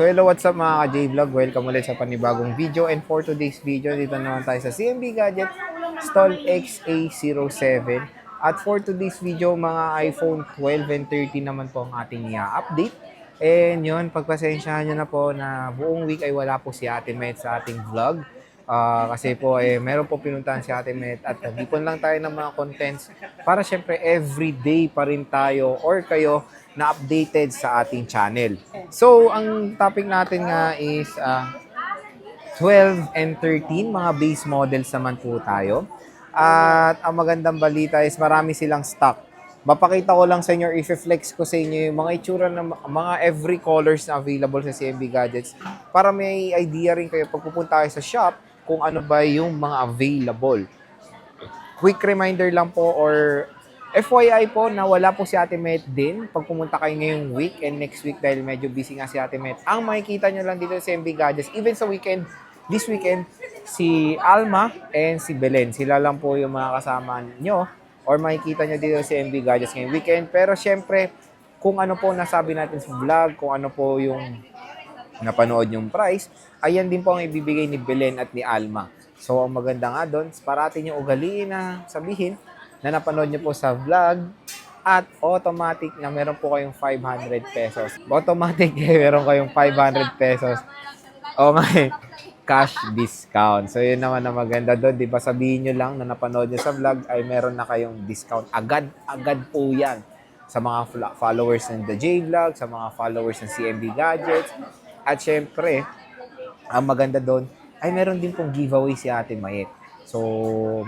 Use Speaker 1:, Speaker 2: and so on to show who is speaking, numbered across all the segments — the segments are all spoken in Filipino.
Speaker 1: So hello, what's up mga ka-J-Vlog? Welcome ulit sa panibagong video. And for today's video, dito naman tayo sa CMB Gadget Stall XA07. At for today's video, mga iPhone 12 and 13 naman po ang ating i-update. And yun, pagpasensyahan nyo na po na buong week ay wala po si Ate Met sa ating vlog. Kasi po, meron po pinuntahan si Ate Met at nagipon lang tayo ng mga contents para syempre everyday pa rin tayo or kayo na updated sa ating channel. So, ang topic natin nga is 12 and 13, mga base models naman po tayo. At ang magandang balita is marami silang stock. Mapakita ko lang sa inyo, i-flex ko sa inyo yung mga itsura ng mga every colors na available sa CMB Gadgets para may idea rin kayo pag pupunta kayo sa shop kung ano ba yung mga available. Quick reminder lang po or FYI po na wala po si Ate Met din pag pumunta kayo ngayong week and next week dahil medyo busy nga si Ate Met. Ang makikita nyo lang dito sa MB Gadgets, even sa weekend, this weekend, si Alma and si Belen. Sila lang po yung mga kasama nyo or makikita nyo dito sa MB Gadgets ngayong weekend. Pero syempre, kung ano po nasabi natin sa vlog, kung ano po yung napanood yung price, ayan din po ang ibibigay ni Belen at ni Alma. So, ang maganda nga doon, parating yung ugaliin na sabihin na napanood nyo po sa vlog at automatic na meron po kayong 500 pesos. Automatic meron kayong 500 pesos. O may cash discount. So, yun naman na maganda doon. Di ba sabihin nyo lang na napanood nyo sa vlog ay meron na kayong discount. Agad po yan sa mga followers ng The J-Vlog, sa mga followers ng CMB Gadgets. At syempre, ang maganda doon ay meron din pong giveaway si Ate Mayet. So,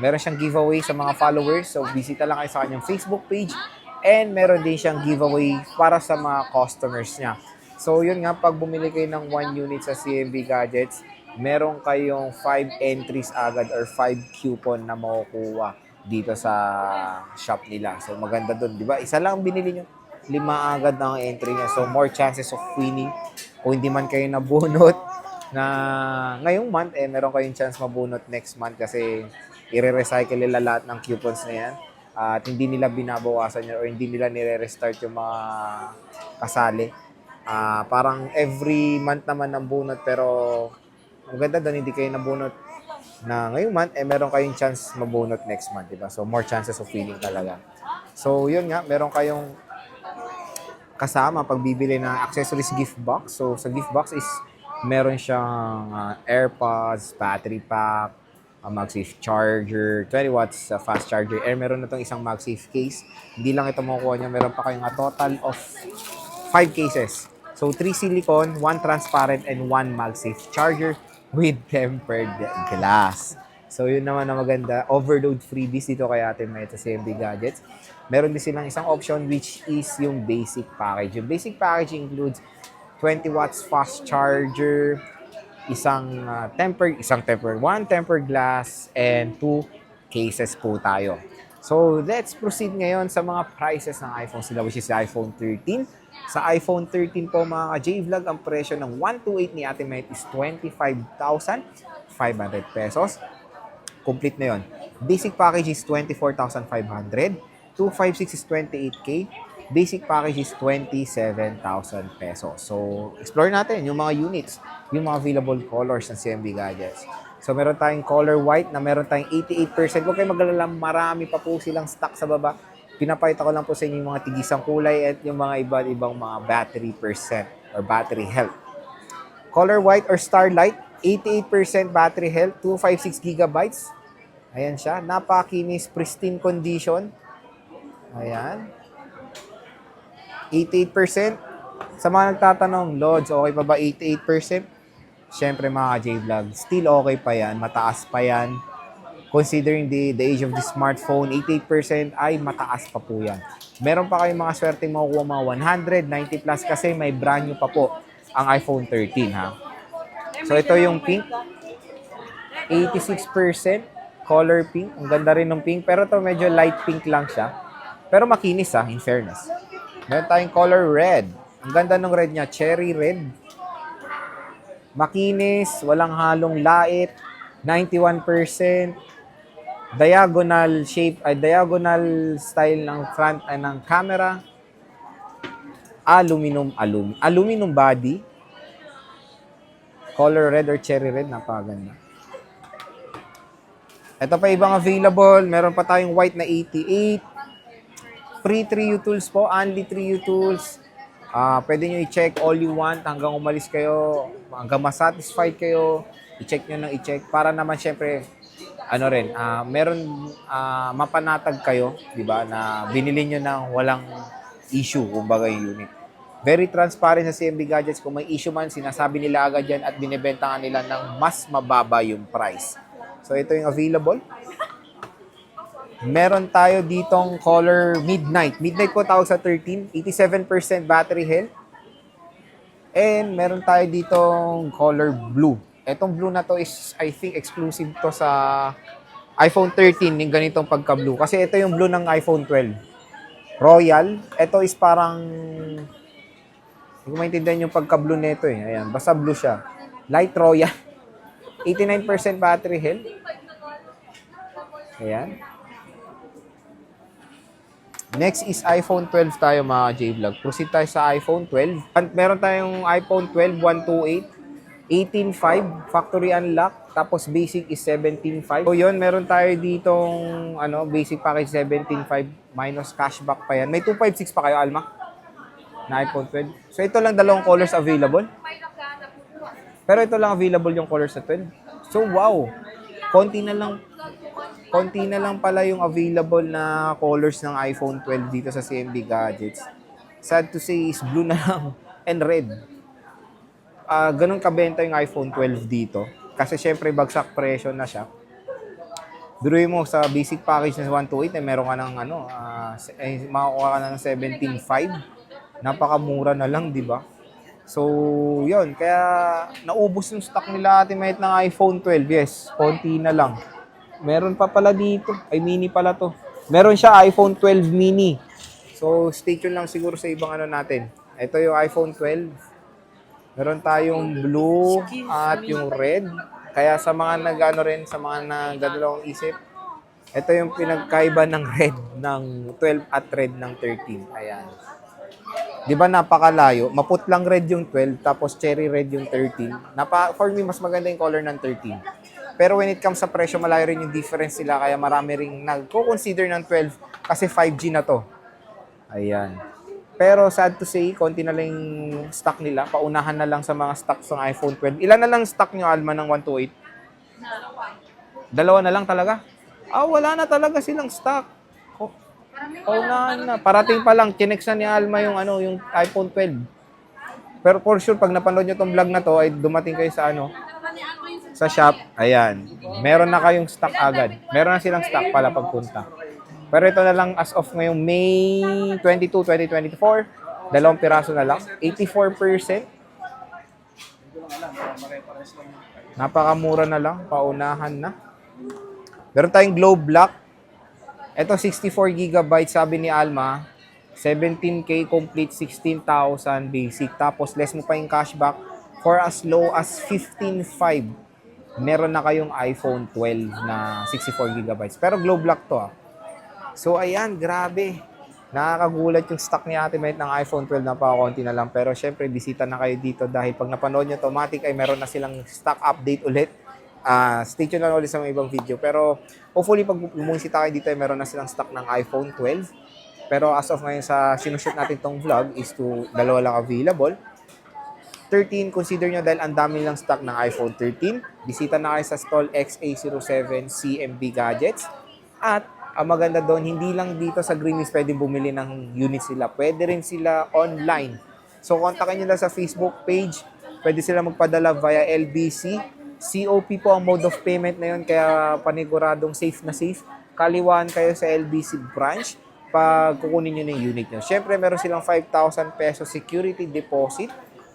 Speaker 1: meron siyang giveaway sa mga followers. So, bisita lang kayo sa kanyang Facebook page. And meron din siyang giveaway para sa mga customers niya. So, yun nga, pag bumili kayo ng 1 unit sa CMB Gadgets, meron kayong 5 entries agad or 5 coupon na makukuha dito sa shop nila. So, maganda dun, di ba? Isa lang binili nyo, 5 agad na ang entry niya. So, more chances of winning. Kung hindi man kayo nabunot, na ngayong month, meron kayong chance mabunot next month kasi i-recycle nila lahat ng coupons na yan. At hindi nila binabawasan yun or hindi nila nire-restart yung mga kasali. Parang every month naman ng bunot pero ang ganda doon, hindi kayo nabunot na ngayong month, meron kayong chance mabunot next month, diba? So, more chances of winning talaga. So, yun nga, meron kayong kasama pag bibili ng accessories gift box. So, sa gift box is meron siyang AirPods, battery pack, MagSafe charger, 20 watts fast charger. Meron na itong isang MagSafe case. Hindi lang ito makukuha nyo. Meron pa kayong a total of 5 cases. So, 3 silicone, 1 transparent, and 1 MagSafe charger with tempered glass. So, yun naman na maganda. Overload freebies dito kay Ate May sa CMB Gadgets. Meron din silang isang option which is yung basic package. Yung basic package includes 20 watts fast charger, isang tempered, 1 tempered glass, and 2 cases po tayo. So, let's proceed ngayon sa mga prices ng iPhone sila, which is iPhone 13. Sa iPhone 13 po mga J-Vlog, ang presyo ng 128 ni Ate Met is 25,500 pesos. Complete na yon. Basic package is 24,500. 256 is 28K. Basic package is 27,000 pesos. So, explore natin yung mga units, yung mga available colors ng CMB Gadgets. So, meron tayong color white na meron tayong 88%. Huwag kayo mag-alala, marami pa po silang stock sa baba. Pinapakita ko lang po sa inyo yung mga tigisang kulay at yung mga iba't ibang mga battery percent or battery health. Color white or starlight, 88% battery health, 256 gigabytes. Ayan siya. Napakinis, pristine condition. Ayan. 88%. Sa mga nagtatanong, Lods, okay pa ba 88%? Siyempre mga J-Vlog, still okay pa yan, mataas pa yan. Considering the age of the smartphone, 88% ay mataas pa po yan. Meron pa kayong mga swerte makukuha mga 190 plus kasi may brand new pa po ang iPhone 13 ha. So ito yung pink, 86% color pink. Ang ganda rin ng pink pero to medyo light pink lang siya. Pero makinis in fairness. Meron tayong color red. Ang ganda ng red niya, cherry red. Makinis, walang halong lait, 91%. Diagonal shape, diagonal style ng front ng camera. Aluminum body. color red or cherry red, napakaganda. Ito pa ibang available. Meron pa tayong white na 88. Free 3U tools po. Only 3U tools. Pwede nyo i-check all you want hanggang umalis kayo. Hanggang masatisfied kayo. I-check nyo nang i-check. Para naman syempre, meron mapanatag kayo, di ba, na binili nyo ng walang issue, kumbaga yung unit. Very transparent sa CMB Gadgets. Kung may issue man, sinasabi nila agad yan at binibenta nga nila ng mas mababa yung price. So, ito yung available. Meron tayo ditong color Midnight. Midnight po tawag sa 13. 87% battery health. And meron tayo ditong color Blue. Etong blue na to is, I think, exclusive to sa iPhone 13, yung ganitong pagka-blue. Kasi ito yung blue ng iPhone 12. Royal. Ito is parang, hindi ko maintindihan yung pagka-blue nito eh. Ayan, basta blue siya. Light Royal. 89% battery health. Ayan. Next is iPhone 12 tayo mga J-Vlog. Proceed tayo sa iPhone 12. Meron tayong iPhone 12 128, 18.5, factory unlock, tapos basic is 17.5. So yun, meron tayo ditong basic package 17.5 minus cashback pa yan. May 256 pa kayo, Alma? Na iPhone 12. So ito lang dalawang colors available. Pero ito lang available yung colors sa 12. So wow, konti na lang pala yung available na colors ng iPhone 12 dito sa CMB Gadgets. Sad to say is blue na lang and red. Ganun kabenta yung iPhone 12 dito. Kasi syempre bagsak presyo na siya. Biruin mo sa basic package na 128 eh, meron ka ng makakuha ka na ng 17.5. Napakamura na lang, di ba? So, yun. Kaya naubos yung stock nila Ate Mayet ng iPhone 12. Yes, konti na lang. Meron pa pala dito. Ay, mini pala to. Meron siya iPhone 12 mini. So, stay tuned lang siguro sa ibang natin. Ito yung iPhone 12. Meron tayong blue at yung red. Kaya sa mga sa mga nagdadalawang isip, ito yung pinagkaiba ng red ng 12 at red ng 13. Ayan. Di ba napakalayo? Maputlang red yung 12, tapos cherry red yung 13. For me, mas maganda yung color ng 13. Pero when it comes sa presyo, malayo rin yung difference nila. Kaya marami rin nagko-consider ng 12 kasi 5G na to. Ayan. Pero sad to say, konti na lang yung stock nila. Paunahan na lang sa mga stocks ng iPhone 12. Ilan na lang stock nyo, Alma, ng 128? Dalawa na lang talaga? Wala na talaga silang stock. Paunahan na. Parating pa lang, chinex na ni Alma yung iPhone 12. Pero for sure, pag napanood nyo tong vlog na to, ay dumating kayo sa shop. Ayan. Meron na kayong stock agad. Meron na silang stock pala pagpunta. Pero ito na lang as of ngayong May 22, 2024. 2 piraso na lang. 84%. Napakamura na lang. Paunahan na. Meron tayong Glow Black. Ito 64GB sabi ni Alma. 17K complete, 16,000 basic. Tapos less mo pa yung cashback for as low as 15,500. Meron na kayong iPhone 12 na 64GB. Pero Glow Black to So ayan, grabe. Nakakagulat yung stock ni Ate Mayet ng iPhone 12 na konti na lang. Pero syempre, bisita na kayo dito dahil pag napanood nyo automatic ay meron na silang stock update ulit. Stay tuned na ulit sa mga ibang video. Pero hopefully pag bumisita kayo dito ay meron na silang stock ng iPhone 12. Pero as of ngayon sa sinushoot natin tong vlog is dalawa lang available. 13, consider nyo dahil ang dami lang stock ng iPhone 13. Bisita na kayo sa stall XA07 CMB Gadgets. At ang maganda doon, hindi lang dito sa Greenwich pwede bumili ng units sila. Pwede rin sila online. So, kontakin nyo lang sa Facebook page. Pwede sila magpadala via LBC. COP po ang mode of payment na yun, kaya paniguradong safe na safe. Kaliwaan kayo sa LBC branch pag kukunin nyo ng unit nyo. Siyempre, meron silang 5,000 peso security deposit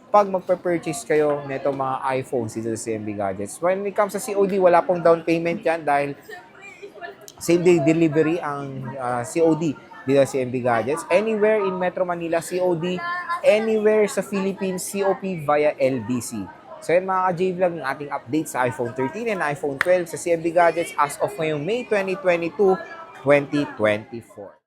Speaker 1: pag magpa-purchase kayo nito mga iPhones dito sa CMB Gadgets. When it comes sa COD, wala pong down payment yan dahil same day delivery ang COD dito sa CMB Gadgets. Anywhere in Metro Manila, COD. Anywhere sa Philippines, COP via LBC. So yan mga ka-J-Vlog, ng ating update sa iPhone 13 and iPhone 12 sa CMB Gadgets as of ngayong May 2022, 2024.